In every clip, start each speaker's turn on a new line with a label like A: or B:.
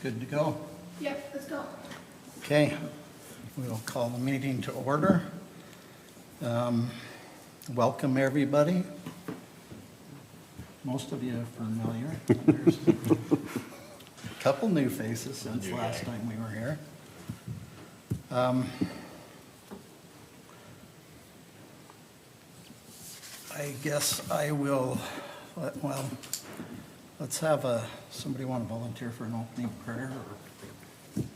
A: Good to go?
B: Yep, let's go.
A: Okay, we'll call the meeting to order. Welcome, everybody. Most of you are familiar. There's a couple new faces since last time we were here. I guess I will, well, let's have somebody want to volunteer for an opening prayer?
C: We can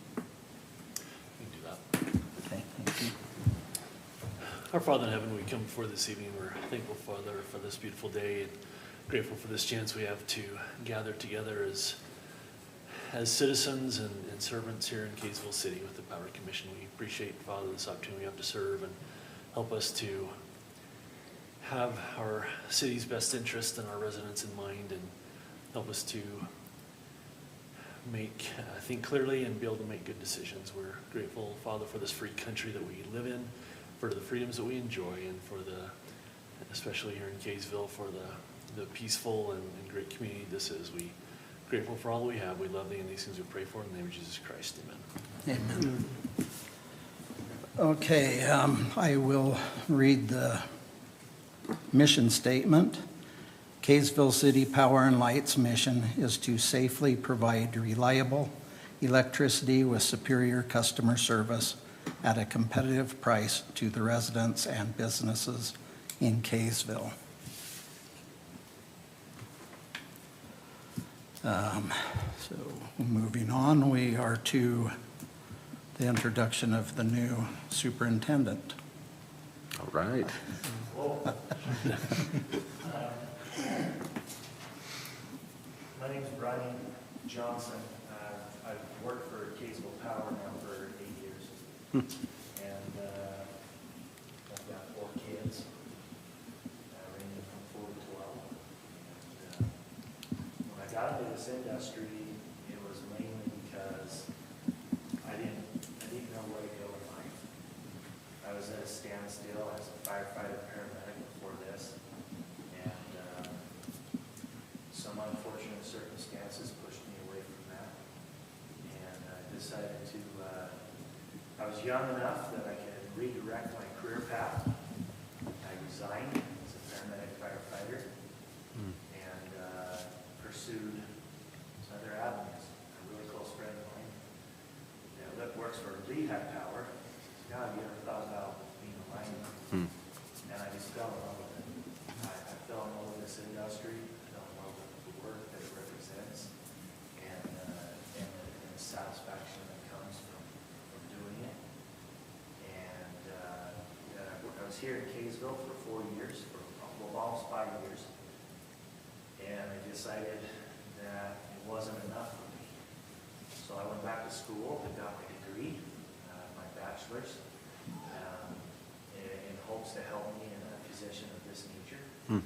C: do that.
A: Okay, thank you.
C: Our Father in heaven, we come before this evening. We're thankful, Father, for this beautiful day and grateful for this chance we have to gather together as citizens and servants here in Kaysville City with the Power Commission. We appreciate, Father, this opportunity we have to serve and help us to have our city's best interest and our residents in mind, and help us to think clearly and be able to make good decisions. We're grateful, Father, for this free country that we live in, for the freedoms that we enjoy, and for especially here in Kaysville, for the peaceful and great community this is. We're grateful for all that we have. We love thee, and these things we pray for in the name of Jesus Christ. Amen.
A: Amen. Okay, I will read the mission statement. Kaysville City Power and Light's mission is to safely provide reliable electricity with superior customer service at a competitive price to the residents and businesses in Kaysville. So moving on, we are to the introduction of the new superintendent.
D: All right.
E: My name is Brian Johnson. I've worked for Kaysville Power now for 8 years. And I've got 4 kids, ranging from 4 to 12. And when I got into this industry, it was mainly because I didn't know where to go in life. I was at a standstill as a firefighter paramedic before this, and some unfortunate circumstances pushed me away from that, and I decided to, I was young enough that I could redirect my career path. I resigned as a paramedic firefighter and pursued some other avenues. A really close friend of mine that works for Lehigh Power says, "God, you ever thought about being a lineman?" And I just fell in love with it. I fell in love with this industry. I fell in love with the work that it represents, and the satisfaction that comes from doing it. And I was here in Kaysville for 4 years, for almost 5 years, and I decided that it wasn't enough for me. So I went back to school and got my degree, my bachelor's, in hopes to help me in a position of this nature. And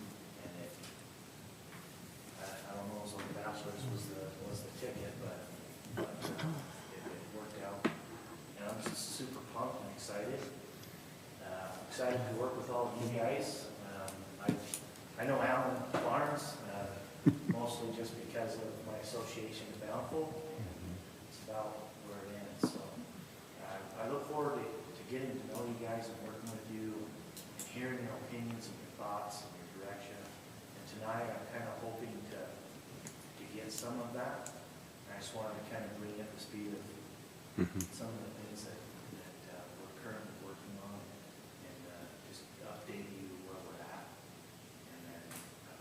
E: I don't know if the bachelor's was the ticket, but it worked out. And I'm just super pumped and excited. Excited to work with all of you guys. I know Alan Barnes, mostly just because of my association with Bountiful. It's about where it ends. So I look forward to getting to know you guys and working with you and hearing your opinions and your thoughts and your direction. And tonight I'm kind of hoping to get some of that. I just wanted to kind of bring you up to speed of some of the things that we're currently working on, and just update you where we're at. And then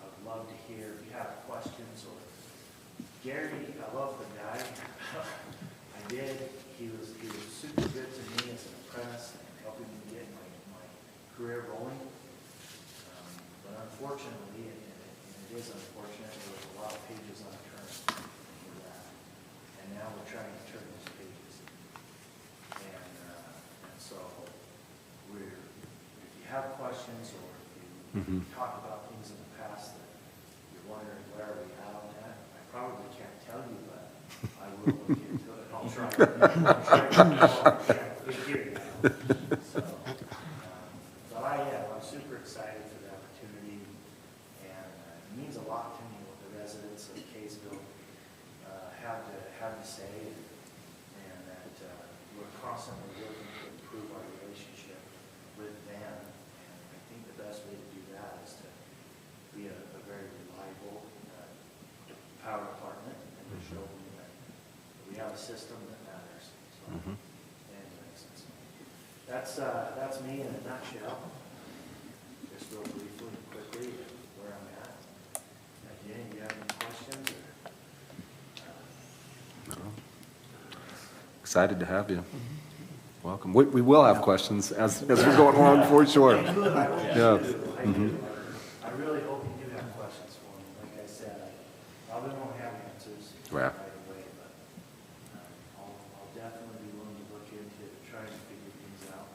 E: I would love to hear if you have questions. Or Gary, I love the guy. I did. He was super good to me as an apprentice and helping me get my career rolling. But unfortunately, and it is unfortunate, there was a lot of pages unturned for that. And now we're trying to turn those pages. And so if you have questions, or if you talk about things in the past that you're wondering where are we at on that, I probably can't tell you, but I will look into it. I'll try to figure it out. So, but I'm super excited for the opportunity, and it means a lot to me with the residents of Kaysville. have to say, and that we're constantly looking to improve our relationship with them. And I think the best way to do that is to be a very reliable power department and to show them that we have a system that matters. So, anyways, that's me in a nutshell. Just real briefly and quickly where I'm at. Again, do you have any questions?
D: Excited to have you. Welcome. We will have questions as we're going along for sure. Yeah.
E: I really hope you do have questions for me. Like I said, I probably won't have answers
D: Yeah.
E: right away, but I'll definitely be willing to look into trying to figure things out,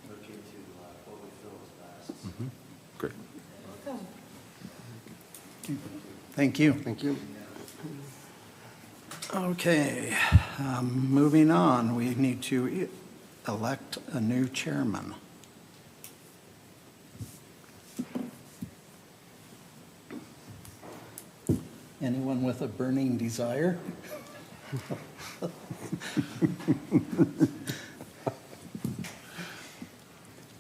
E: look into what we feel is best.
D: Great.
A: Thank you.
B: Thank you.
A: Okay, moving on, we need to elect a new chairman. Anyone with a burning desire?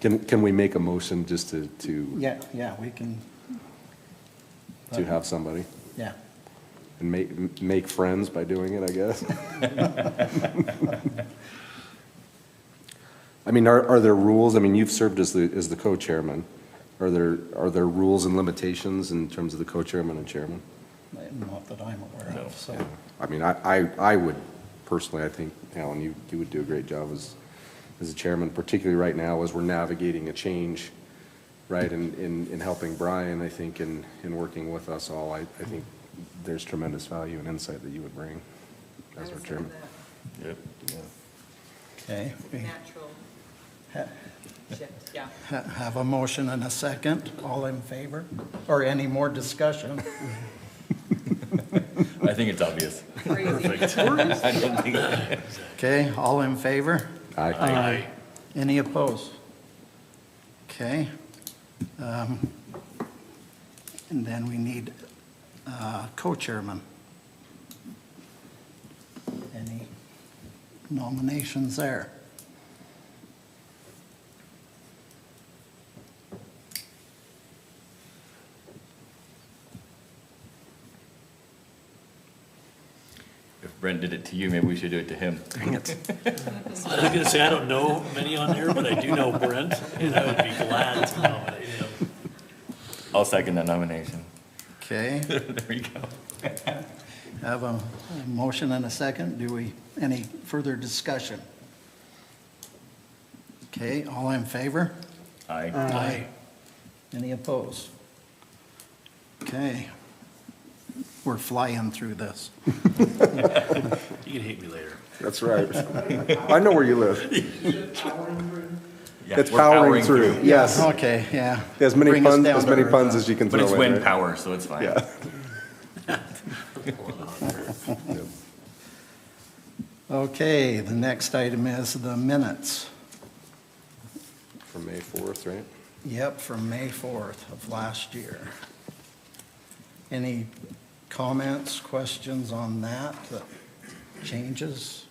D: Can we make a motion just to
A: Yeah, we can.
D: have somebody
A: Yeah.
D: and make friends by doing it, I guess? I mean, are there rules? I mean, you've served as the co-chairman. Are there rules and limitations in terms of the co-chairman and chairman?
A: Not that I'm aware of, so.
D: I mean, I would personally, I think, Alan, you would do a great job as a chairman, particularly right now as we're navigating a change, right, in helping Brian, I think, in working with us all. I think there's tremendous value and insight that you would bring as our chairman.
F: Yep.
A: Okay, we
G: Natural
A: ha-
G: shift, yeah.
A: have a motion and a second. All in favor? Or any more discussion?
F: I think it's obvious.
G: Perfect.
F: I don't think.
A: Okay, all in favor?
D: Aye.
A: Any opposed? Okay. And then we need co-chairman. Any nominations there?
F: If Brent did it to you, maybe we should do it to him.
C: I was gonna say, I don't know many on there, but I do know Brent, and I would be glad to nominate him.
F: I'll second that nomination.
A: Okay,
F: There you go.
A: have a motion and a second. Any further discussion? Okay, all in favor?
F: Aye.
C: Aye.
A: Any opposed? Okay. We're flying through this.
C: You can hate me later.
D: That's right. I know where you live.
F: Yeah,
D: It's
F: we're
D: powering through. Yes.
A: Okay, yeah.
D: As many
A: Bring us
D: puns
A: down
D: as
A: to
D: many
A: earth,
D: puns
A: huh?
D: as you can
F: But
D: throw
F: it's
D: in.
F: wind
D: right?
F: power, so it's fine.
D: Yeah.
A: Okay, the next item is the minutes.
D: From May 4th, right?
A: Yep, from May 4th of last year. Any comments, questions on that, changes?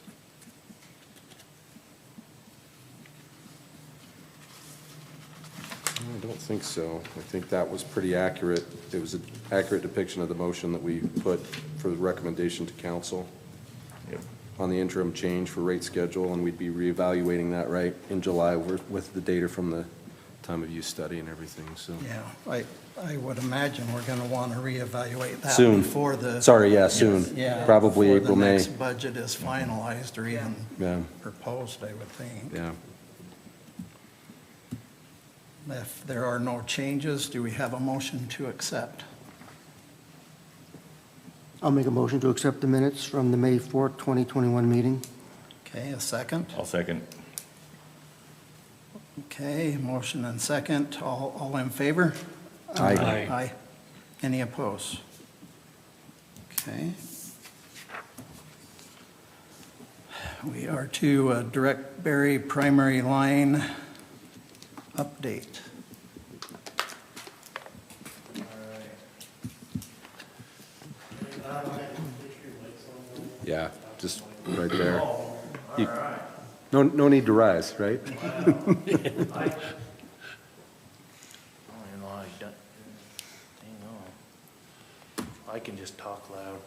D: I don't think so. I think that was pretty accurate. It was an accurate depiction of the motion that we put for the recommendation to council
F: Yep.
D: on the interim change for rate schedule, and we'd be reevaluating that, right, in July with the data from the time of use study and everything, so.
A: Yeah, I would imagine we're going to want to reevaluate that
D: Soon.
A: before the.
D: Sorry, yeah, soon.
A: Yeah,
D: Probably
A: before
D: April,
A: the
D: May.
A: next budget is finalized or even
D: Yeah,
A: proposed, I would think.
D: yeah.
A: If there are no changes, do we have a motion to accept?
B: I'll make a motion to accept the minutes from the May 4th, 2021 meeting.
A: Okay, a second?
F: I'll second.
A: Okay, motion and second. All in favor?
D: Aye.
A: Aye. Any opposed? Okay. We are to direct Berry primary line update.
E: All right.
D: Yeah, just right there.
E: Oh,
D: You-
E: all right.
D: No need to rise, right?
E: I don't even know how you done. Hang on. I can just talk loud.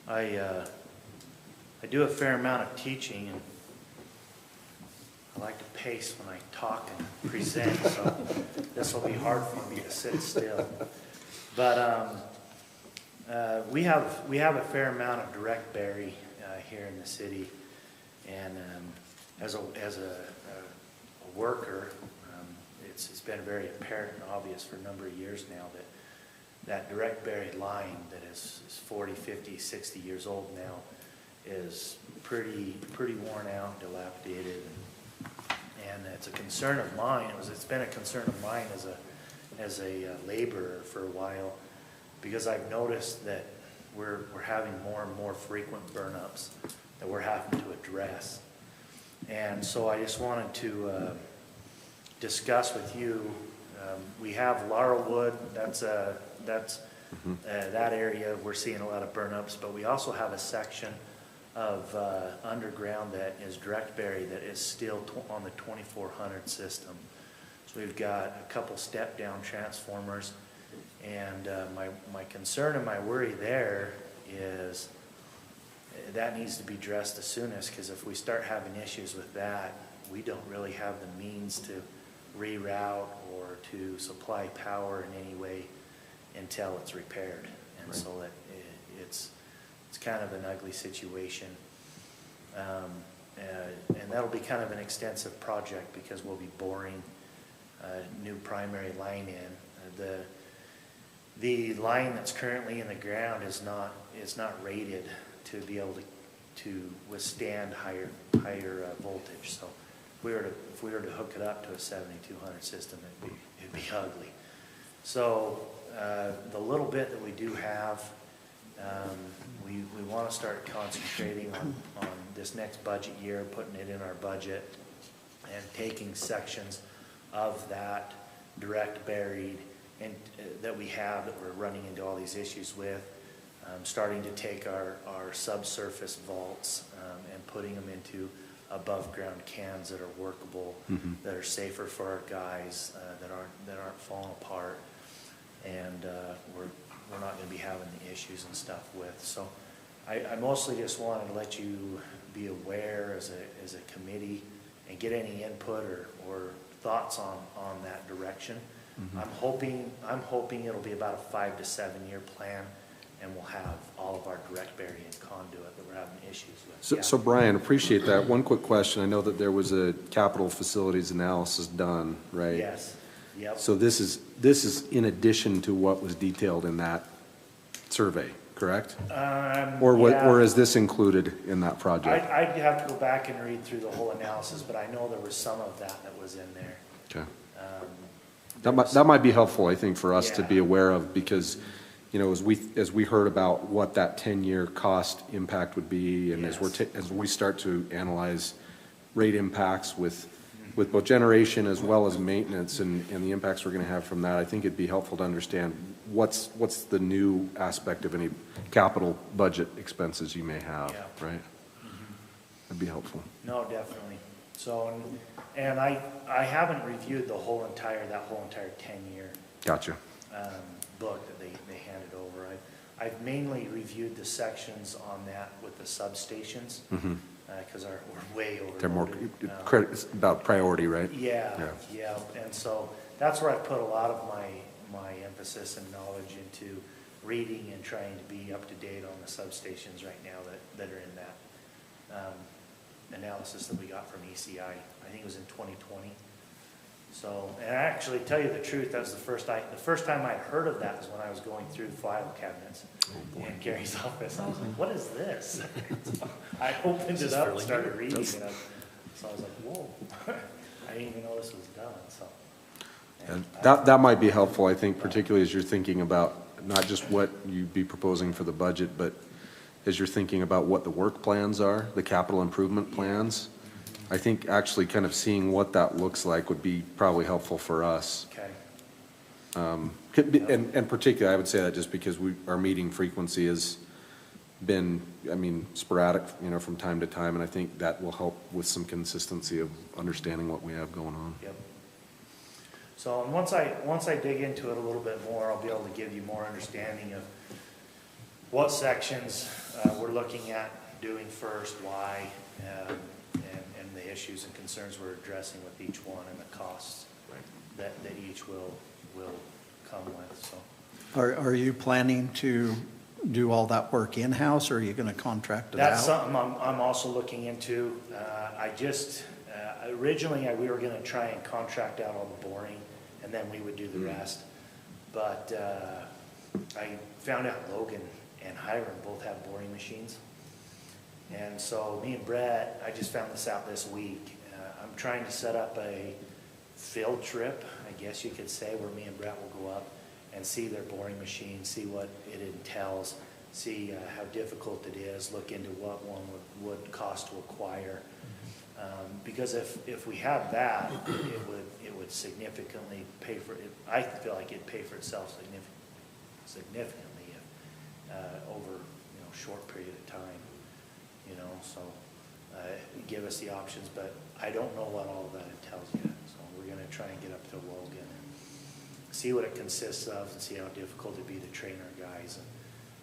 E: I do a fair amount of teaching, and I like to pace when I talk and present, so this will be hard for me to sit still. But we have a fair amount of direct berry here in the city, and as a worker, it's been very apparent and obvious for a number of years now that direct berry line that is 40, 50, 60 years old now is pretty worn out, dilapidated, and it's a concern of mine. It's been a concern of mine as a laborer for a while, because I've noticed that we're having more and more frequent burn-ups that we're having to address. And so I just wanted to discuss with you, we have Laurelwood, that area, we're seeing a lot of burn-ups, but we also have a section of underground that is direct berry that is still on the 2400 system. So we've got a couple step-down transformers, and my concern and my worry there is that needs to be addressed as soonest, because if we start having issues with that, we don't really have the means to reroute or to supply power in any way until it's repaired. And
D: Right.
E: so that it's kind of an ugly situation. And that'll be kind of an extensive project, because we'll be boring a new primary line in. The line that's currently in the ground is not rated to be able to withstand higher voltage. So if we were to hook it up to a 7200 system, it'd be ugly. So the little bit that we do have, we want to start concentrating on this next budget year, putting it in our budget, and taking sections of that direct buried and that we have, that we're running into all these issues with, starting to take our subsurface vaults and putting them into above ground cans that are workable, that are safer for our guys, that aren't falling apart, and we're not going to be having the issues and stuff with. So I mostly just wanted to let you be aware as a committee and get any input or thoughts on that direction. I'm hoping it'll be about a 5 to 7 year plan, and we'll have all of our direct bury and conduit that we're having issues with.
D: So Brian, appreciate that. One quick question. I know that there was a capital facilities analysis done, right?
E: Yes. Yep.
D: So this is in addition to what was detailed in that survey, correct? Or is this included in that project?
E: I'd have to go back and read through the whole analysis, but I know there was some of that was in there.
D: Okay. That might be helpful, I think, for us to be aware of, because, you know, as we heard about what that 10-year cost impact would be, and as we start to analyze rate impacts with both generation as well as maintenance and the impacts we're going to have from that, I think it'd be helpful to understand what's the new aspect of any capital budget expenses you may have, right? That'd be helpful.
E: No, definitely. So, and I haven't reviewed that whole entire 10-year
D: Gotcha.
E: book that they handed over. I've mainly reviewed the sections on that with the substations, because we're way over.
D: They're more it's about priority, right?
E: Yeah. And so that's where I put a lot of my emphasis and knowledge into reading and trying to be up to date on the substations right now that are in that analysis that we got from ECI. I think it was in 2020. So, and I actually tell you the truth, that was the first time I'd heard of that was when I was going through file cabinets in Gary's office. I was like, what is this? So I opened it up and started reading it. So I was like, whoa, I didn't even know this was done. So
D: And that might be helpful, I think, particularly as you're thinking about not just what you'd be proposing for the budget, but as you're thinking about what the work plans are, the capital improvement plans. I think actually kind of seeing what that looks like would be probably helpful for us.
E: Okay.
D: And particularly, I would say that just because our meeting frequency has been, I mean, sporadic, from time to time, and I think that will help with some consistency of understanding what we have going on.
E: Yep. So, and once I dig into it a little bit more, I'll be able to give you more understanding of what sections we're looking at doing first, why, and the issues and concerns we're addressing with each one, and the costs that each will come with, so.
A: Are you planning to do all that work in-house, or are you gonna contract it out?
E: That's something I'm also looking into. Originally, we were gonna try and contract out all the boring, and then we would do the rest. But I found out Logan and Hiram both have boring machines. And so me and Brett, I just found this out this week. I'm trying to set up a field trip, I guess you could say, where me and Brett will go up and see their boring machine, see what it entails, see how difficult it is, look into what one would cost to acquire. Because if we have that, it would significantly pay for it. I feel like it'd pay for itself significantly over a short period of time. So give us the options, but I don't know what all of that entails yet. So we're going to try and get up to Logan and see what it consists of, and see how difficult it'd be to train our guys and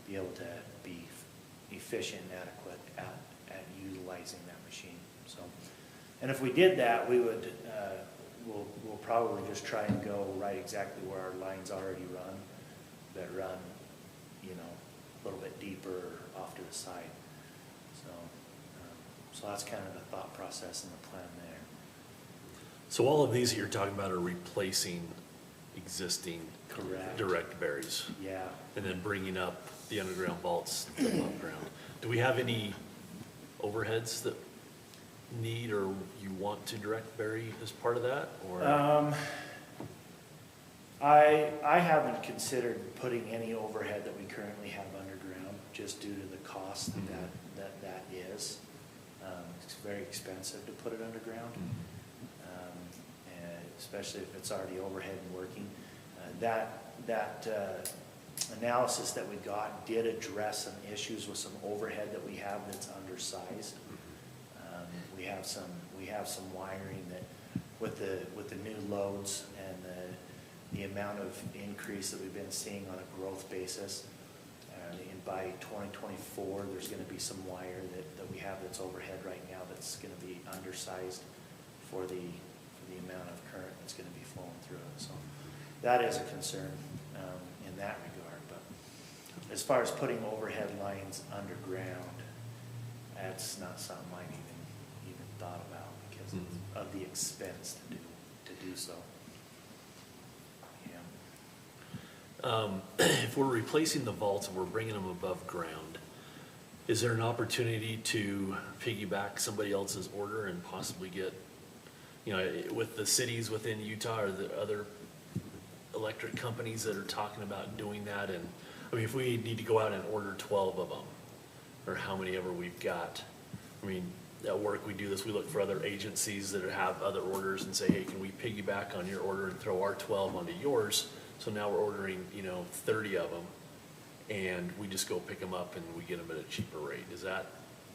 E: be able to be efficient and adequate at utilizing that machine. So, and if we did that, we would we'll probably just try and go right exactly where our lines already run, but run a little bit deeper off to the side. So that's kind of the thought process and the plan there.
C: So all of these that you're talking about are replacing existing
E: Correct.
C: direct berries,
E: Yeah.
C: and then bringing up the underground vaults above ground. Do we have any overheads that need or you want to direct bury as part of that, or?
E: I haven't considered putting any overhead that we currently have underground, just due to the cost that is. It's very expensive to put it underground, and especially if it's already overhead and working. That analysis that we got did address some issues with some overhead that we have that's undersized. We have some wiring that with the new loads and the amount of increase that we've been seeing on a growth basis. And by 2024, there's going to be some wire that we have that's overhead right now that's going to be undersized for the amount of current that's going to be flowing through it. So that is a concern in that regard. But as far as putting overhead lines underground, that's not something I've even thought about because of the expense to do so.
C: If we're replacing the vaults and we're bringing them above ground, is there an opportunity to piggyback somebody else's order and possibly get, with the cities within Utah or the other electric companies that are talking about doing that? And I mean, if we need to go out and order 12 of them, or how many ever we've got, I mean, at work we do this, we look for other agencies that have other orders and say, hey, can we piggyback on your order and throw our 12 onto yours? So now we're ordering, 30 of them, and we just go pick them up and we get them at a cheaper rate. Is that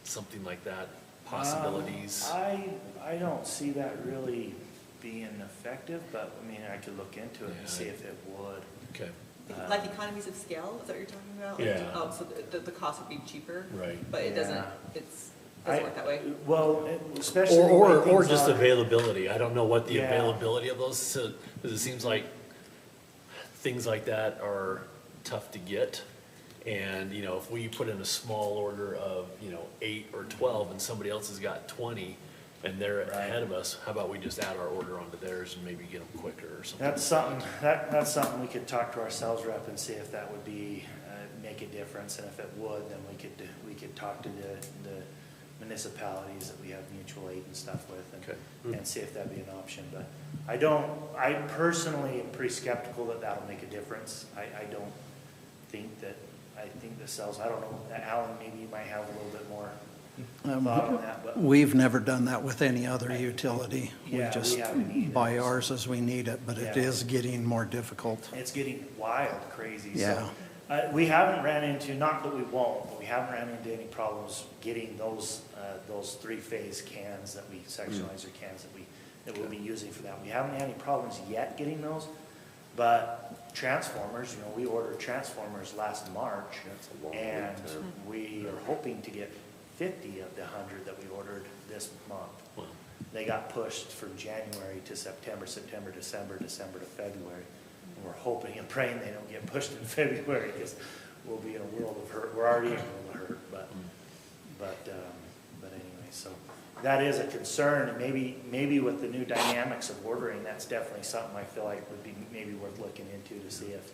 C: something like that? Possibilities?
E: I don't see that really being effective, but I mean, I could look into it and see if it would.
C: Okay.
G: Like economies of scale, is that what you're talking about?
C: Yeah.
G: Oh, so the cost would be cheaper?
C: Right.
G: But it doesn't,
E: Yeah.
G: doesn't work that way?
E: Well, especially.
C: Or
E: the way things
C: just
E: are.
C: availability. I don't know what the
E: Yeah.
C: availability of those, because it seems like things like that are tough to get. And, if we put in a small order of, 8 or 12 and somebody else has got 20 and they're ahead of us, how about we just add our order onto theirs and maybe get them quicker or something?
E: That's something we could talk to our sales rep and see if that would be, make a difference. And if it would, then we could talk to the municipalities that we have mutual aid and stuff with and see if that'd be an option. But I personally am pretty skeptical that that'll make a difference. I think the sales, I don't know, Alan, maybe you might have a little bit more thought on that, but
A: We've never done that with any other utility. We
E: Yeah, we
A: just
E: haven't either.
A: buy ours as we need it, but it
E: Yeah.
A: is getting more difficult.
E: it's getting wild, crazy.
A: Yeah.
E: So, we haven't ran into, not that we won't, but we haven't ran into any problems getting those three-phase cans that we, sectionalizer cans that we'll be using for that. We haven't had any problems yet getting those, but transformers, we ordered transformers last March.
D: That's a long lead
E: And
D: time.
E: we are hoping to get 50 of the 100 that we ordered this month.
C: Wow.
E: They got pushed from January to September, September, December, December to February. And we're hoping and praying they don't get pushed in February, because we'll be in a world of hurt. We're already in a world of hurt, but anyway, so that is a concern. And maybe with the new dynamics of ordering, that's definitely something I feel like would be maybe worth looking into to see if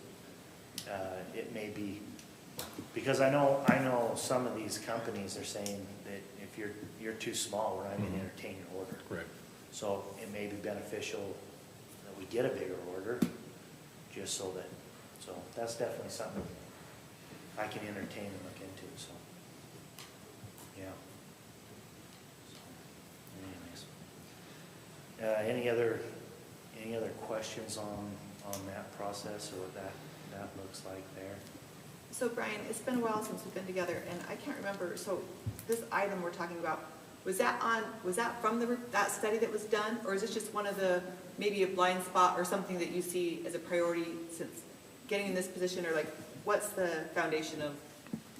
E: it may be, because I know some of these companies are saying that if you're too small, we're not going to entertain your order.
D: Right.
E: So it may be beneficial that we get a bigger order, just so that's definitely something I can entertain and look into, so, yeah. So, anyways. Any other questions on that process, or what that looks like there?
G: So Brian, it's been a while since we've been together, and I can't remember, so this item we're talking about, was that from that study that was done, or is this just one of maybe a blind spot or something that you see as a priority since getting in this position, or like, what's the foundation of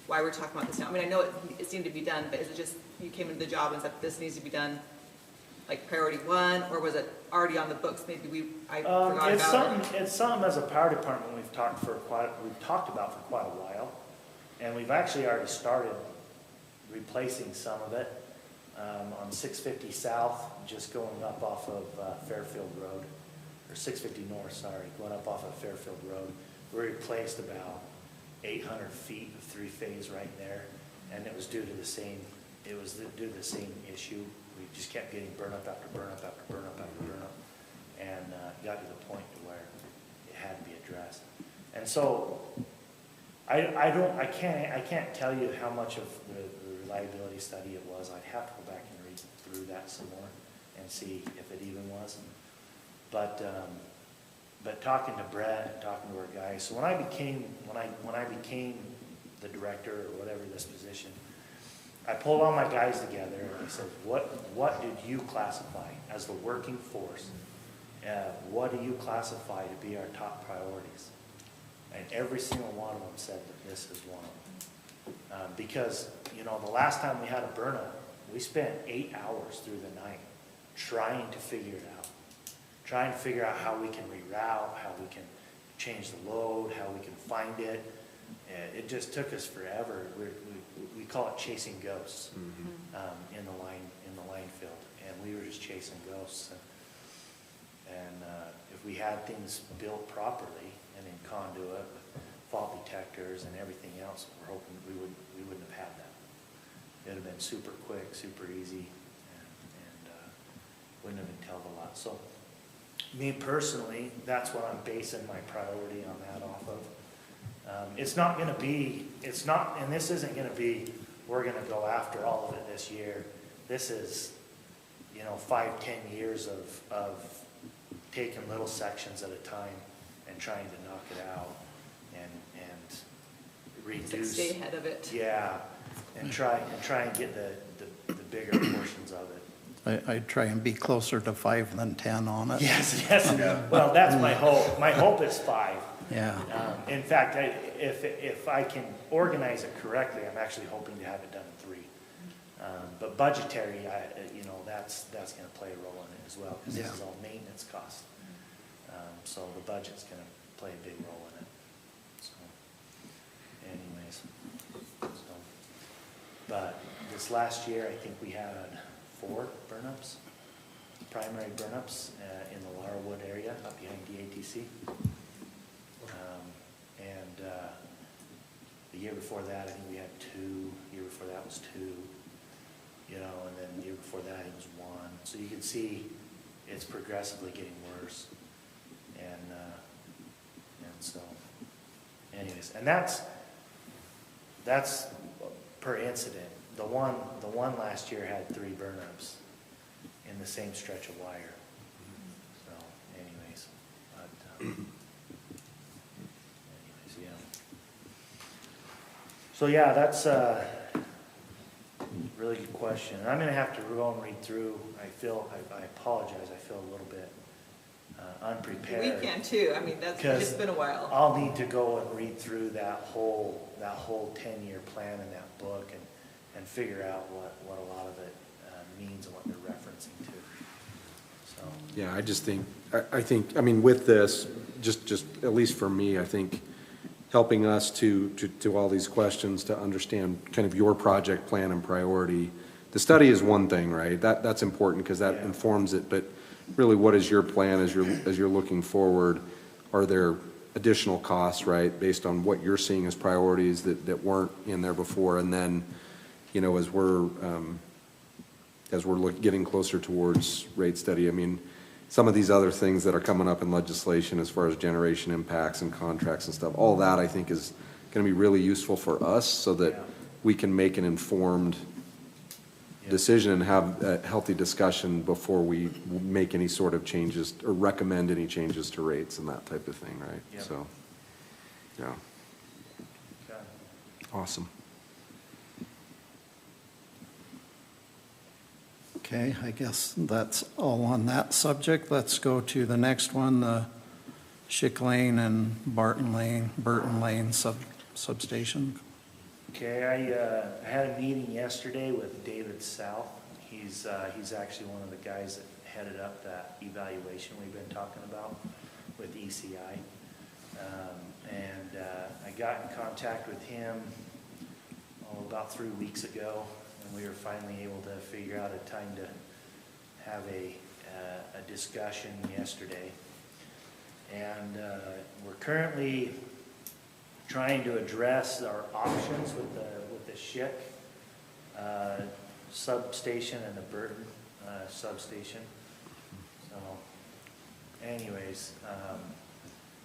G: why we're talking about this now? I mean, I know it seemed to be done, but is it just you came into the job and said this needs to be done, like priority one, or was it already on the books? Maybe I forgot about it.
E: It's something as a power department we've talked about for quite a while, and we've actually already started replacing some of it on 650 South, just going up off of Fairfield Road, or 650 North, sorry, going up off of Fairfield Road. We replaced about 800 feet of three-phase right there, and it was due to the same issue. We just kept getting burn up after burn up after burn up after burn up, and got to the point to where it had to be addressed. And so I can't tell you how much of the reliability study it was. I'd have to go back and read through that some more and see if it even was. But talking to Brett and talking to our guys, so when I became the director or whatever this position, I pulled all my guys together and I said, what did you classify as the working force? What do you classify to be our top priorities? And every single one of them said that this is one of them. Because, the last time we had a burn-up, we spent 8 hours through the night trying to figure it out. Trying to figure out how we can reroute, how we can change the load, how we can find it. It just took us forever. We call it chasing ghosts in the line field, and we were just chasing ghosts. And if we had things built properly and in conduit with fault detectors and everything else, we're hoping we wouldn't have had that. It'd have been super quick, super easy, and wouldn't have entailed a lot. So, me personally, that's what I'm basing my priority on that off of. It's not going to be, and this isn't going to be, we're going to go after all of it this year. This is, 5-10 years of taking little sections at a time and trying to knock it out and reduce.
G: Stay ahead of it.
E: Yeah, and try and get the bigger portions of it.
A: I try and be closer to 5 than 10 on it.
E: Yes. Well, that's my hope. My hope is 5.
A: Yeah.
E: In fact, if I can organize it correctly, I'm actually hoping to have it done in 3. But budgetary, that's going to play a role in it as well, because this is all maintenance costs. So the budget's going to play a big role in it. So, anyways, but this last year, I think we had 4 burn-ups, primary burn-ups in the Laurelwood area up behind DATC. And the year before that, I think we had 2. The year before that was 2. And then the year before that, it was 1. So you can see it's progressively getting worse. And so, anyways, and that's per incident. the one last year had 3 burn-ups in the same stretch of wire. So anyways, but, yeah. So yeah, that's a really good question. And I'm gonna have to go and read through. I apologize, I feel a little bit unprepared.
G: We can too, I mean, it's been a while.
E: I'll need to go and read through that whole 10-year plan in that book and figure out what a lot of it means and what they're referencing to. So.
D: Yeah, I think, I mean, with this, just at least for me, I think helping us to all these questions, to understand kind of your project plan and priority. The study is one thing, right? That's important because that informs it, but really what is your plan as you're looking forward? Are there additional costs, right, based on what you're seeing as priorities that weren't in there before? And then, you know, as we're getting closer towards rate study, I mean, some of these other things that are coming up in legislation as far as generation impacts and contracts and stuff, all that I think is going to be really useful for us so that we can make an informed decision and have a healthy discussion before we make any sort of changes or recommend any changes to rates and that type of thing, right?
E: Yep.
D: So, yeah.
E: Okay.
D: Awesome.
A: Okay, I guess that's all on that subject. Let's go to the next one, the Schick Lane and Burton Lane substation.
E: Okay, I had a meeting yesterday with David South. He's actually one of the guys that headed up that evaluation we've been talking about with ECI. I got in contact with him about 3 weeks ago, and we were finally able to figure out a time to have a discussion yesterday. And we're currently trying to address our options with the Schick substation and the Burton substation. So, anyways,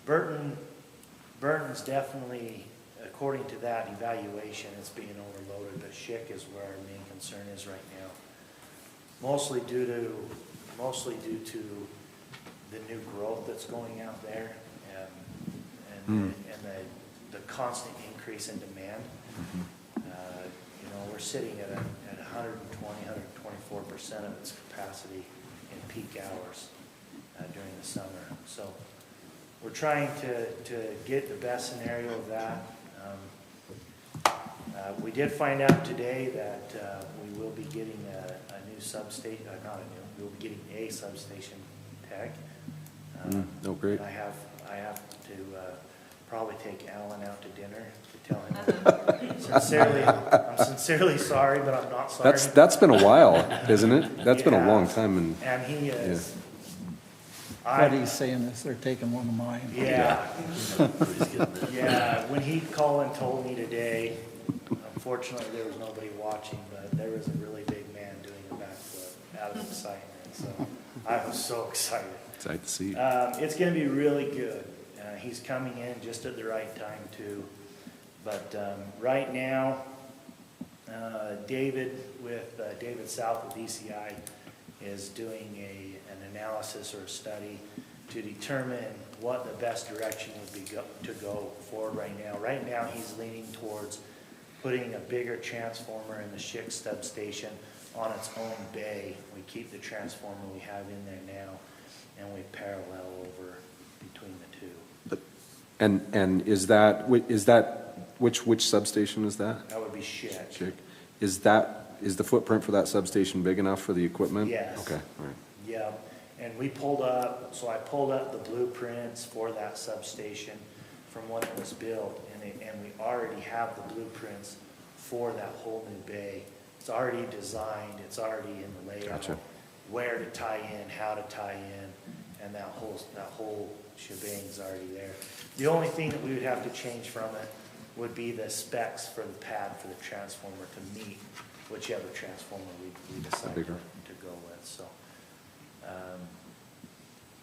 E: Burton's definitely, according to that evaluation, it's being overloaded, but Schick is where our main concern is right now. Mostly due to the new growth that's going out there and the constant increase in demand. You know, we're sitting at 124% of its capacity in peak hours during the summer. So we're trying to get the best scenario of that. We did find out today that we will be getting a new substation, we'll be getting a substation tech.
D: Oh, great.
E: I have to probably take Alan out to dinner to tell him I'm sincerely sorry, but I'm not sorry.
D: That's been a while, isn't it? That's been a long time.
E: And he is.
A: What he's saying is they're taking one of mine.
E: Yeah. Yeah, when he called and told me today, unfortunately there was nobody watching, but there was a really big man doing a backflip out of excitement. So I was so excited.
D: Excited to see.
E: It's going to be really good. He's coming in just at the right time too. But right now, David South with ECI is doing an analysis or a study to determine what the best direction would be to go forward right now. Right now, he's leaning towards putting a bigger transformer in the Schick substation on its own bay. We keep the transformer we have in there now, and we parallel over between the two.
D: And is that which substation is that?
E: That would be Schick.
D: Schick. Is the footprint for that substation big enough for the equipment?
E: Yes.
D: Okay, all right.
E: Yeah, and I pulled up the blueprints for that substation from when it was built, and we already have the blueprints for that whole new bay. It's already designed, it's already in the layout.
D: Gotcha.
E: Where to tie in, how to tie in, and that whole shebang's already there. The only thing that we would have to change from it would be the specs for the pad for the transformer to meet whichever transformer we decide to go with. So,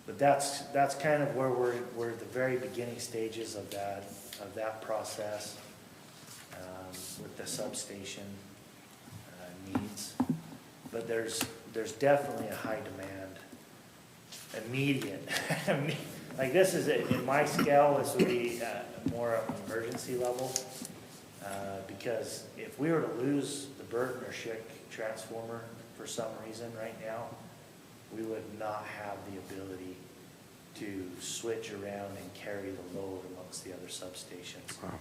E: but that's kind of where we're at the very beginning stages of that process with the substation. needs. But there's definitely a high demand, immediate. Like this is, in my scale, this would be more of an emergency level. Because if we were to lose the Burton or Schick transformer for some reason right now, we would not have the ability to switch around and carry the load amongst the other substations.
D: Wow.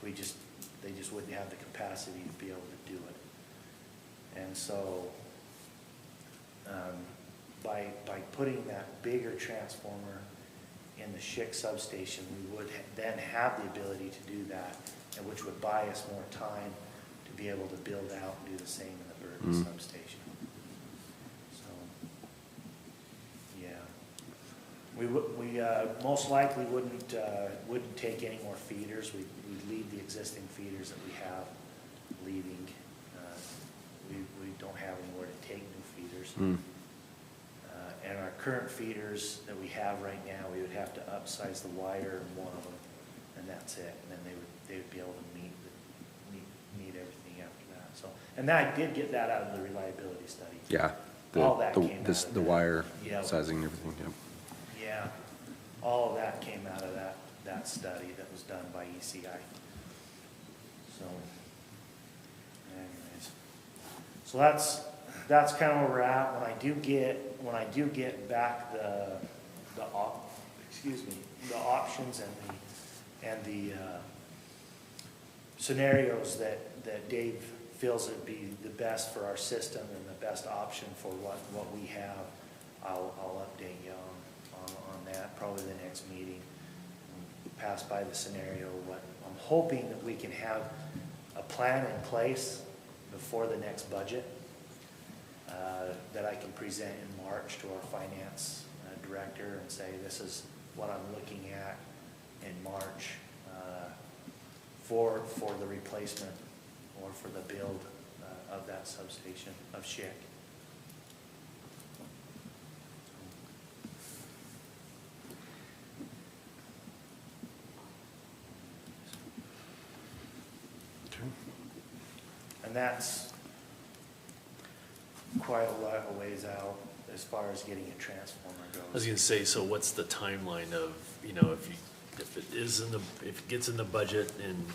E: They just wouldn't have the capacity to be able to do it. And so, by putting that bigger transformer in the Schick substation, we would then have the ability to do that, and which would buy us more time to be able to build out and do the same in the Burton substation. So, yeah. We most likely wouldn't take any more feeders. We'd leave the existing feeders that we have leaving. We don't have anywhere to take new feeders. And our current feeders that we have right now, we would have to upsize the wire in one of them, and that's it. And then they would be able to meet everything after that. So, and I did get that out of the reliability study.
D: Yeah.
E: All that came out of
D: The
E: that.
D: wire
E: Yeah.
D: sizing and everything, yeah.
E: Yeah, all of that came out of that study that was done by ECI. So, anyways, so that's kind of where we're at. When I do get back the options and the scenarios that Dave feels would be the best for our system and the best option for what we have, I'll update you on that, probably the next meeting. Pass by the scenario. What I'm hoping that we can have a plan in place before the next budget that I can present in March to our finance director and say, this is what I'm looking at in March for the replacement or for the build of that substation of Schick. And that's quite a lot of ways out as far as getting a transformer goes.
C: I was gonna say, so what's the timeline of, if it gets in the budget, and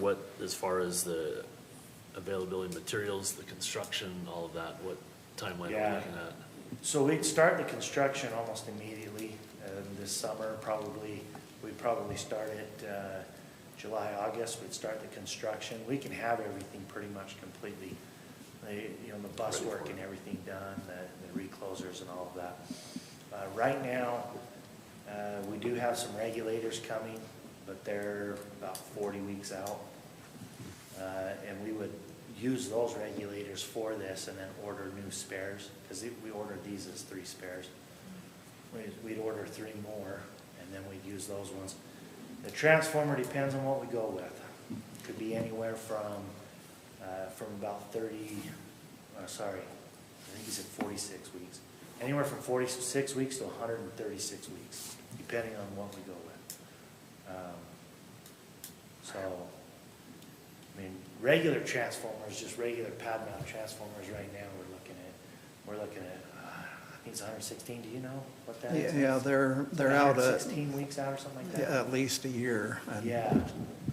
C: what, as far as the availability of materials, the construction, all of that, what timeline are we
E: Yeah.
C: looking at?
E: So we'd start the construction almost immediately this summer, probably. We'd probably start it July, August, we'd start the construction. We can have everything pretty much completely, the bus work and everything done, the reclosers and all of that. Right now, we do have some regulators coming, but they're about 40 weeks out. And we would use those regulators for this and then order new spares, because we ordered these as 3 spares. We'd order 3 more, and then we'd use those ones. The transformer depends on what we go with. Could be anywhere from about 30, I think he said 46 weeks. Anywhere from 46 weeks to 136 weeks, depending on what we go with. Regular transformers, just regular pad mount transformers right now, we're looking at, I think it's 116, do you know what that is?
A: Yeah, they're out at
E: 16 weeks out or something like that?
A: at least a year. And-
E: Yeah.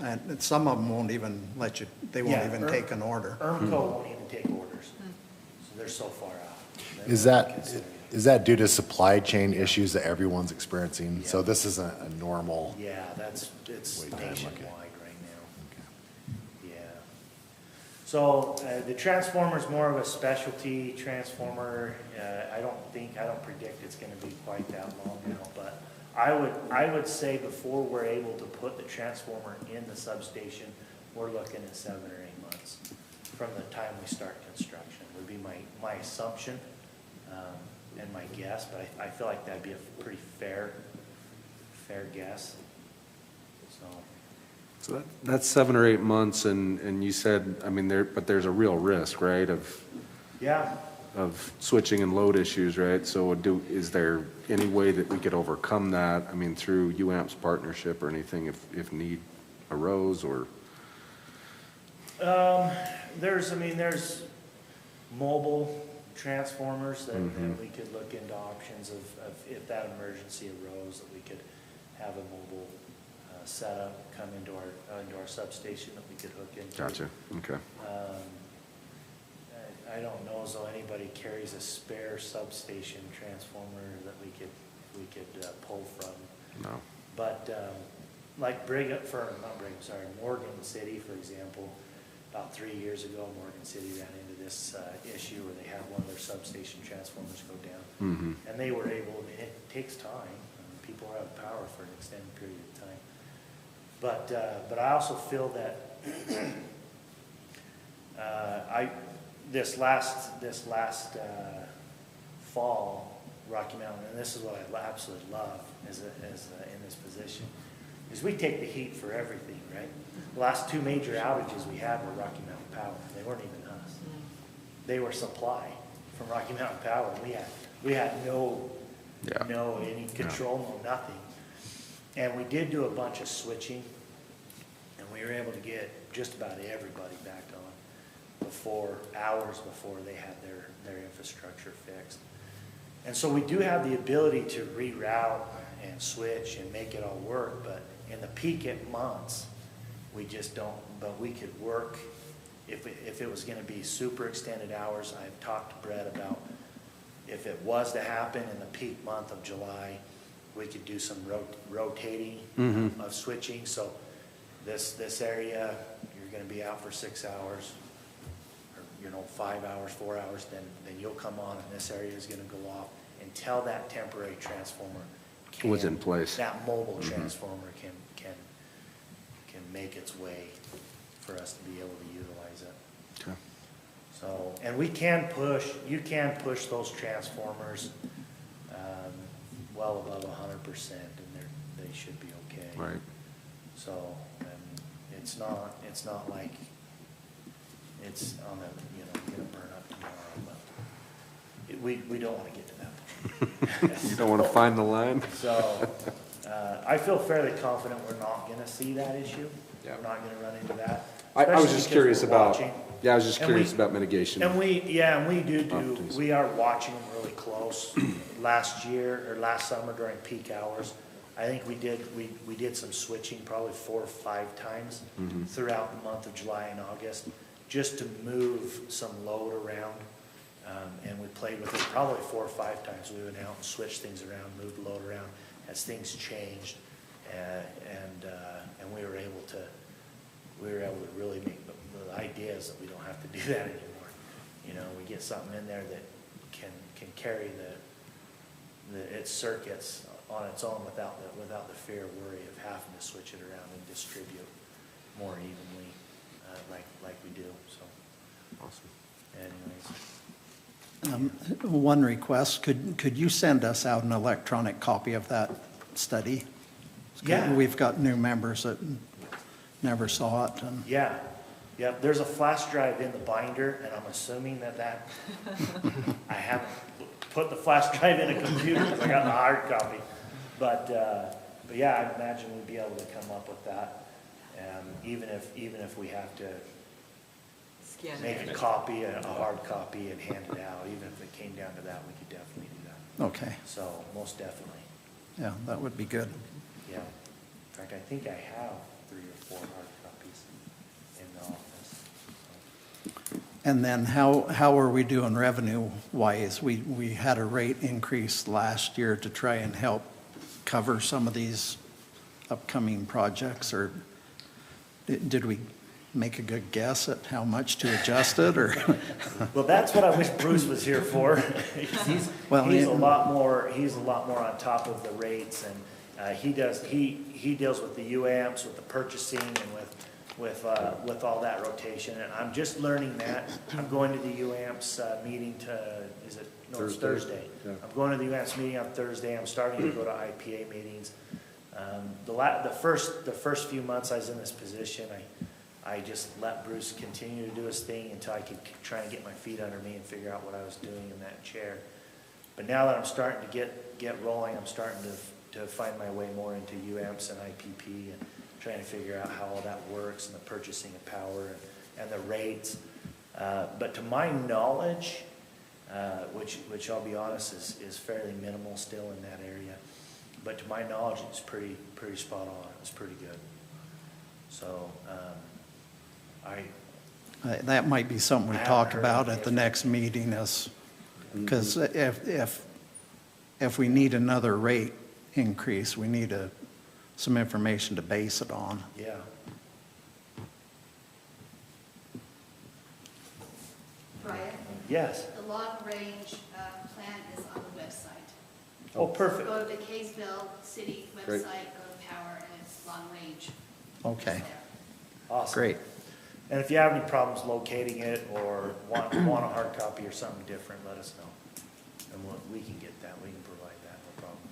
A: And some of them won't even let you, they won't
E: Yeah,
A: even take an order.
E: ERMCO won't even take orders, so they're so far out. They
H: Is
E: won't
H: that,
E: consider it.
H: is that due to supply chain issues that everyone's experiencing? So
E: Yeah.
H: this isn't a normal,
E: Yeah, it's
H: Wait time, okay.
E: nationwide right now, yeah. So, the transformer's more of a specialty transformer. I don't predict it's gonna be quite that long now, but I would say before we're able to put the transformer in the substation, we're looking at 7 or 8 months from the time we start construction, would be my assumption, and my guess, but I feel like that'd be a pretty fair guess, so.
D: So that's 7 or 8 months, and you said, but there's a real risk, right,
E: Yeah,
D: of switching and load issues, right? So is there any way that we could overcome that, through UAMP's partnership or anything if need arose, or?
E: there's mobile transformers that we could look into options of if that emergency arose, that we could have a mobile setup come into our substation that we could hook into.
D: Gotcha, okay.
E: I don't know as though anybody carries a spare substation transformer that we could pull from.
D: No.
E: But like Morgan City, for example, about 3 years ago, Morgan City ran into this issue where they had one of their substation transformers go down. And they were able, I mean, it takes time. People are out of power for an extended period of time. But I also feel that this last fall, Rocky Mountain, and this is what I absolutely love as in this position, is we take the heat for everything, right? The last 2 major outages we had were Rocky Mountain Power. They weren't even us. They were supply from Rocky Mountain Power. We had no any control, no nothing. And we did do a bunch of switching, and we were able to get just about everybody back on hours before they had their infrastructure fixed. And so we do have the ability to reroute and switch and make it all work, but in the peak months, we just don't. But we could work if it was going to be super extended hours. I've talked to Brett about if it was to happen in the peak month of July, we could do some rotating of switching. So this area, you're going to be out for 6 hours, or 5 hours, 4 hours. Then you'll come on, and this area is going to go off until that temporary transformer
D: Was in place.
E: That mobile transformer can make its way for us to be able to utilize it.
D: Okay.
E: So, and you can push those transformers well above 100%, and they should be okay.
D: Right.
E: So, it's not like it's on gonna burn up tomorrow, but we don't want to get to that point.
D: You don't want to find the line?
E: So, I feel fairly confident we're not gonna see that issue.
D: Yeah.
E: We're not gonna run into that.
D: I was
E: especially
D: just
E: because
D: curious
E: we're
D: about,
E: watching.
D: yeah, I was just
E: And
D: curious
E: we-
D: about mitigation.
E: And
D: opportunities.
E: we are watching them really close. Last summer during peak hours, I think we did some switching probably 4 or 5 times throughout the month of July and August, just to move some load around. And we played with it probably 4 or 5 times. We went out and switched things around, moved load around as things changed. And we were able to really make the idea is that we don't have to do that anymore. We get something in there that can carry its circuits on its own without the fear or worry of having to switch it around and distribute more evenly, like we do. So,
D: Awesome.
E: anyways.
A: One request, could you send us out an electronic copy of that study?
E: Yeah.
A: We've got new members that never saw it, and
E: Yeah, there's a flash drive in the binder, and I'm assuming that I haven't put the flash drive in a computer, because I got the hard copy. But yeah, I imagine we'd be able to come up with that, even if we have to
G: Scan
E: make
G: it.
E: a copy, a hard copy, and hand it out. Even if it came down to that, we could definitely do that.
A: okay,
E: So, most definitely,
A: yeah, that would be good.
E: yeah. In fact, I think I have 3 or 4 hard copies in the office.
A: And then how are we doing revenue-wise? We had a rate increase last year to try and help cover some of these upcoming projects, or did we make a good guess at how much to adjust it, or?
E: Well, that's what I wish Bruce was here for. He's a lot more on top of the rates, and he deals with the UAMPs, with the purchasing, and with all that rotation. And I'm just learning that. I'm going to the UAMPs meeting it's Thursday.
D: Yeah.
E: I'm going to the UAMPs meeting on Thursday. I'm starting to go to IPA meetings. The first few months I was in this position, I just let Bruce continue to do his thing until I could try and get my feet under me and figure out what I was doing in that chair. But now that I'm starting to get rolling, I'm starting to find my way more into UAMPs and IPP and trying to figure out how all that works and the purchasing of power and the rates. But to my knowledge, which I'll be honest is fairly minimal still in that area. But to my knowledge, it's pretty spot on. It's pretty good. So,
A: That might be something we
E: I
A: talk
E: haven't heard
A: about
E: any
A: at the next meeting is, because if we need another rate increase, we need some information to base it on.
E: yeah.
I: Brian,
E: Yes.
I: the long-range plan is on the website.
E: Oh, perfect.
I: Go to the Kaysville City
D: Great.
I: website, go to Power, and it's long-range.
A: Okay,
I: It's there.
E: Awesome.
A: great.
E: And if you have any problems locating it or want a hard copy or something different, let us know. And we can get that, we can provide that, no problem.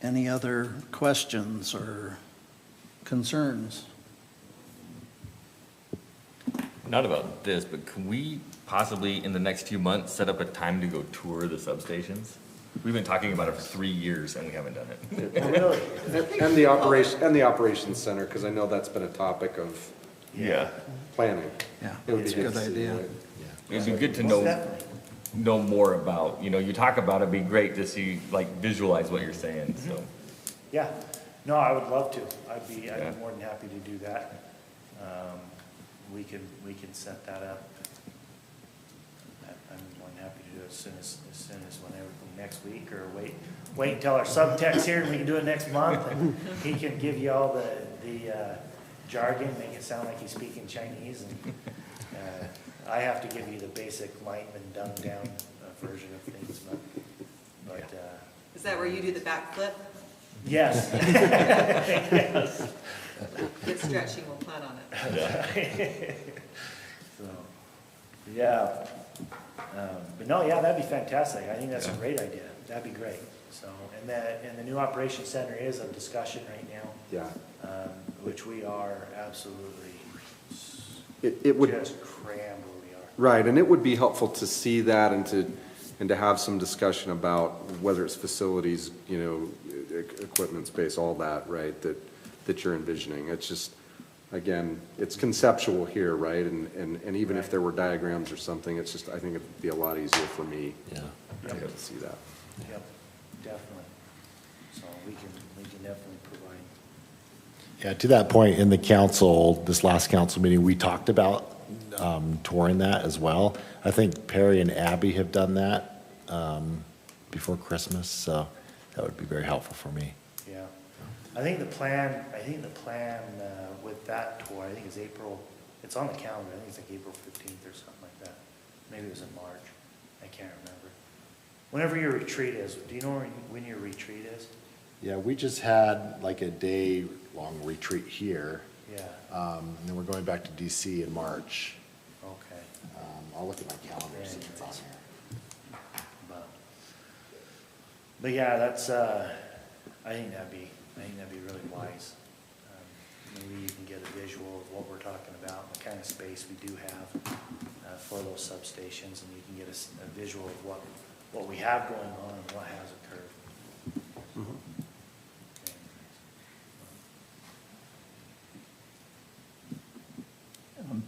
A: Any other questions or concerns?
F: Not about this, but can we possibly, in the next few months, set up a time to go tour the substations? We've been talking about it for 3 years and we haven't done it.
E: Really?
D: And the operations center, because I know that's been a topic of
F: Yeah.
D: planning.
A: Yeah,
D: It would be
A: it's a
D: good
A: good
D: to see
A: idea.
D: what-
F: It'd be good to
E: Most
F: know,
E: definitely.
F: know more about, you talk about it, it'd be great to see, like, visualize what you're saying, so.
E: Yeah, no, I would love to. I'd
F: Yeah.
E: be more than happy to do that. We can set that up. I'm more than happy to do it as soon as whenever, next week, or wait until our subtext here and we can do it next month. And he can give you all the jargon, make it sound like he's speaking Chinese. And I have to give you the basic Lightman dumbed down version of things, but
G: Is that where you do the backflip?
E: yes. Yes.
G: Get stretching, we'll plan on it.
E: So, yeah. But no, yeah, that'd be fantastic. I think that's a great idea. That'd be great. So, and the new operations center is a discussion right now,
D: Yeah.
E: which we are absolutely
D: It would.
E: just crammed where we are.
D: Right, and it would be helpful to see that and to have some discussion about whether it's facilities, equipment, space, all that, right, that you're envisioning. It's just, again, it's conceptual here, right? And even if there were diagrams or something, it's just, I think it'd be a lot easier for me to be able to see that.
E: Yep, definitely. So we can definitely provide.
H: Yeah, to that point, in the council, this last council meeting, we talked about touring that as well. I think Perry and Abby have done that before Christmas, so that would be very helpful for me.
E: Yeah. I think the plan with that tour, I think is April, it's on the calendar, I think it's like April 15th or something like that. Maybe it was in March, I can't remember. Whenever your retreat is, do you know when your retreat is?
H: Yeah, we just had like a day-long retreat here,
E: Yeah,
H: and then we're going back to DC in March.
E: okay.
H: I'll look at my calendar, see if it's on here.
E: But yeah, that's, I think that'd be really wise. Maybe you can get a visual of what we're talking about, and the kind of space we do have for those substations, and you can get a visual of what we have going on and what has occurred.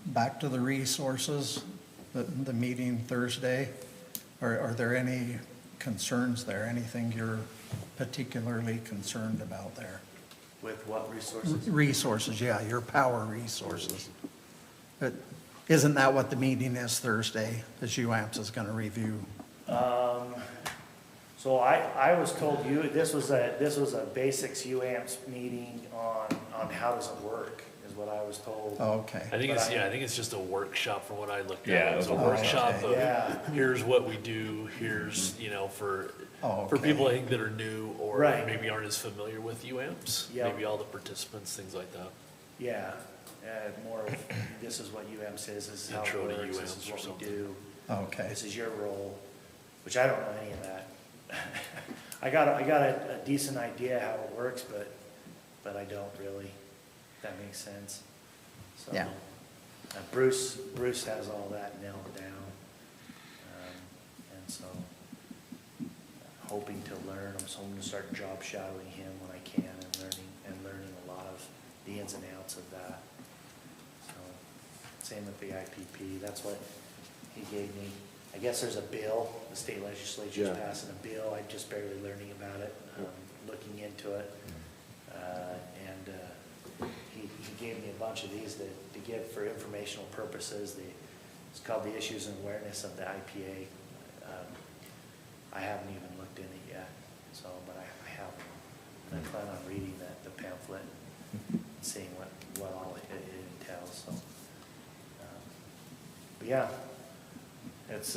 A: Back to the resources, the meeting Thursday. Are there any concerns there? Anything you're particularly concerned about there?
E: With what resources?
A: Resources, yeah, your power resources. But isn't that what the meeting is Thursday, as UAMPS is going to review?
E: So I was told this was a basics UAMPS meeting on how does it work, is what I was told.
A: Oh, okay.
C: I think it's just a workshop from what I looked at.
F: Yeah,
C: It's a
F: it was
A: a
C: workshop
A: workshop.
C: of,
E: Yeah.
C: here's what we do, here's, for
A: Oh,
C: for
A: okay.
C: people I think that are new or
E: Right.
C: maybe aren't as familiar with UAMPS.
E: Yeah.
C: Maybe all the participants, things like that.
E: Yeah, more of, this is what UAMPS is, this is how it
C: Intro to
E: works, this
C: UAMPS
E: is
C: or
E: what we
C: something.
E: do.
A: Okay.
E: This is your role, which I don't know any of that. I got a decent idea how it works, but I don't really, if that makes sense. So,
A: Yeah.
E: Bruce has all that nailed down. And so, hoping to learn, so I'm gonna start job shadowing him when I can and learning a lot of the ins and outs of that. So, same with the IPP, that's what he gave me. I guess there's a bill, the state legislature's
D: Yeah.
E: passing a bill, I'm just barely learning about it, looking into it. He gave me a bunch of these to give for informational purposes. It's called the Issues and Awareness of the IPA. I haven't even looked in it yet, so, but I have. And I plan on reading the pamphlet, seeing what all it entails, so. But yeah, it's,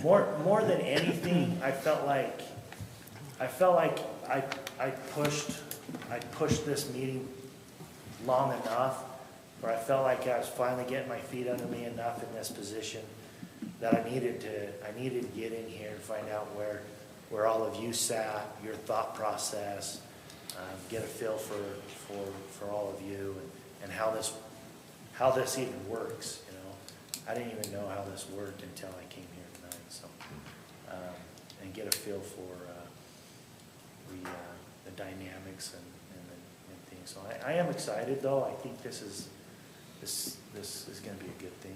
E: more than anything, I felt like I pushed this meeting long enough, where I felt like I was finally getting my feet under me enough in this position that I needed to get in here and find out where all of you sat, your thought process, get a feel for all of you and how this even works, you know. I didn't even know how this worked until I came here tonight, so, and get a feel for the dynamics and things. So I am excited, though. I think this is going to be a good thing.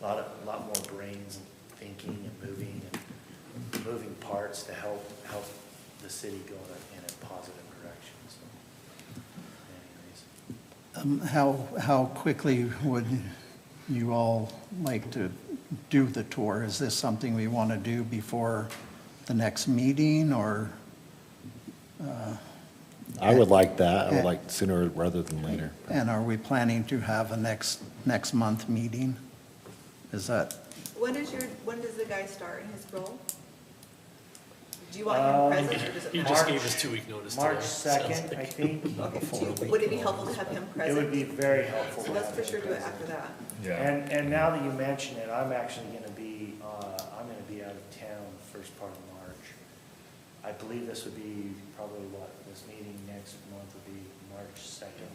E: A lot more brains thinking and moving parts to help the city go in a positive direction. So, anyways.
A: How quickly would you all like to do the tour? Is this something we want to do before the next meeting, or?
H: I would like that. I would like sooner rather than later.
A: And are we planning to have a next month meeting? Is that,
G: When does the guy start in his role? Do you want him present, or does it
C: You
G: matter?
C: just gave us 2-week notice today.
E: March
C: Sounds
E: 2nd,
C: like.
E: I think.
G: Okay, would it be helpful to have him
E: It
G: present?
E: would be very helpful.
G: So let's for sure do it after that.
F: Yeah.
E: And now that you mention it, I'm actually going to be out of town the first part of March. I believe this would be probably this meeting next month would be March 2nd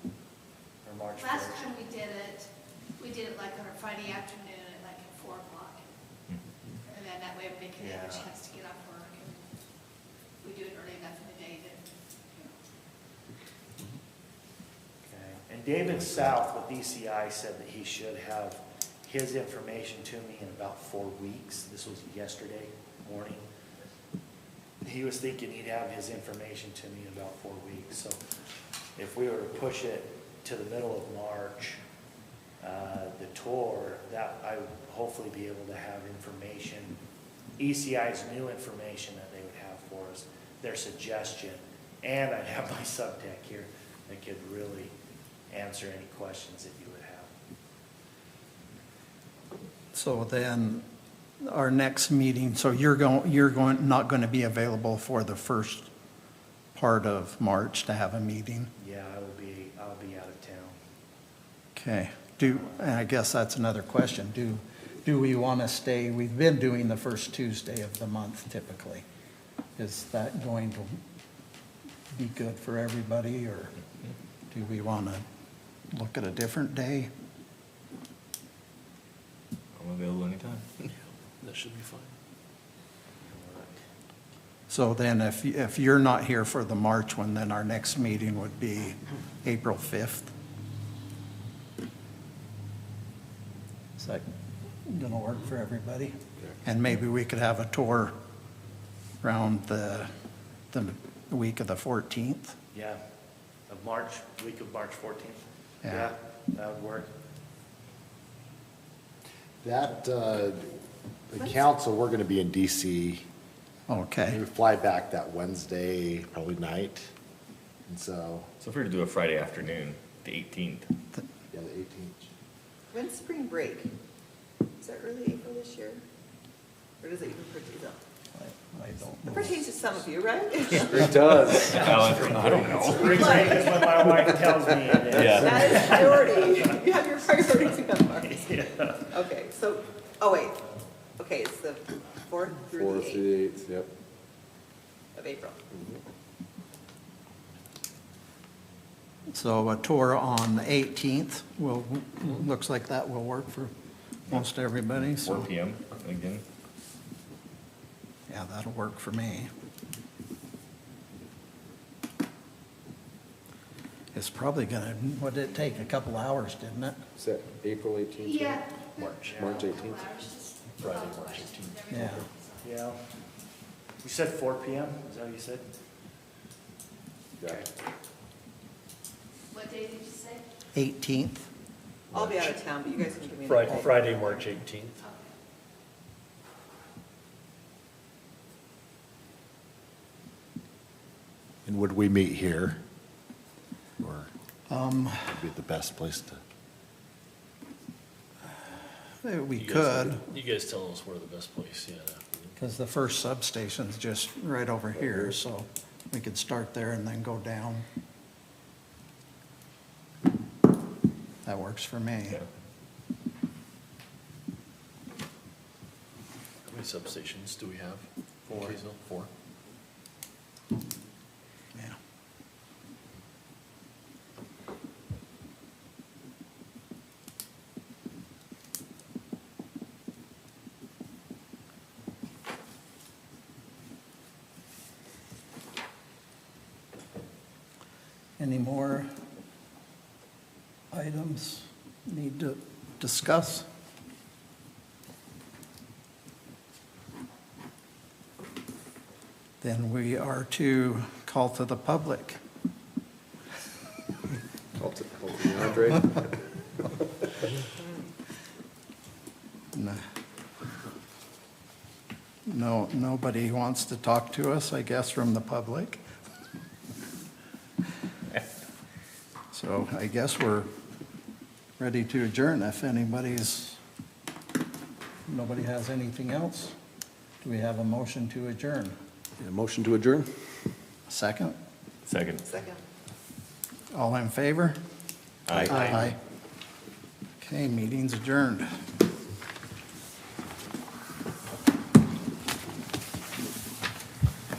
E: or March 1st.
I: Last time we did it like on a Friday afternoon at like at 4 o'clock. And then that way everybody can have a
E: Yeah.
I: chance to get off work. And we do it early enough in the day that,
E: Okay. And David South with ECI said that he should have his information to me in about 4 weeks. This was yesterday morning. He was thinking he'd have his information to me in about 4 weeks. So if we were to push it to the middle of March, the tour, that I would hopefully be able to have information, ECI's new information that they would have for us, their suggestion, and I'd have my sub-tech here that could really answer any questions that you would have.
A: so then our next meeting, so you're not going to be available for the first part of March to have a meeting?
E: Yeah, I'll be out of town.
A: Okay. And I guess that's another question. Do we want to stay? We've been doing the first Tuesday of the month typically. Is that going to be good for everybody, or do we want to look at a different day?
F: I'm available anytime.
C: That should be fine.
A: So then if you're not here for the March one, then our next meeting would be April 5th. Is that going to work for everybody? And maybe we could have a tour around the week of the 14th.
E: Yeah, week of March 14th.
A: Yeah.
E: That would work.
H: That, the council, we're going to be in DC.
A: Okay.
H: We fly back that Wednesday, probably night. And so,
F: So if we were to do a Friday afternoon, the 18th,
H: yeah, the 18th.
G: When's spring break? Is that early April this year? Or does it even pertain to?
A: I don't
G: It
A: know.
G: pertains to some of you, right?
D: It does.
F: Alan, I don't know.
E: Spring break is when my wife tells me it is.
F: Yeah.
G: That is priority. You have your priorities in mind.
E: Yeah.
G: Okay, so, oh wait, Okay, it's the 4th through
D: Fourth
G: the
D: through
G: 8th
D: the 8th, yep.
G: of April.
A: So a tour on the 18th will, looks like that will work for most everybody,
F: Four
A: so,
F: PM again.
A: yeah, that'll work for me. It's probably gonna, what did it take, a couple hours, didn't it?
D: Is that April 18th?
I: Yeah.
C: March.
D: March 18th?
C: Friday, March 18th.
A: Yeah.
E: Yeah. You said 4 PM, is that what you said?
D: Yeah.
I: What day did you say?
A: 18th,
G: I'll be out of town, but you guys can give me an
C: Friday,
G: update.
C: Friday, March 18th.
H: And would we meet here? Or
A: um,
H: would be the best place to?
A: we
C: You guys-
A: could,
C: You guys tell us where the best place, yeah.
A: because the first substation's just right over here, so we could start there and then go down. That works for me.
F: Yeah.
C: How many substations do we have? in Kaysville? 4?
A: Yeah. Any more items need to discuss? Then we are to call to the public.
D: Call to Andre.
A: No, nobody wants to talk to us, I guess, from the public. So I guess we're ready to adjourn if nobody has anything else. Do we have a motion to adjourn?
D: Yeah, motion to adjourn?
A: Second?
F: Second.
G: Second.
A: All in favor?
F: Aye.
A: Aye. Okay, meeting's adjourned.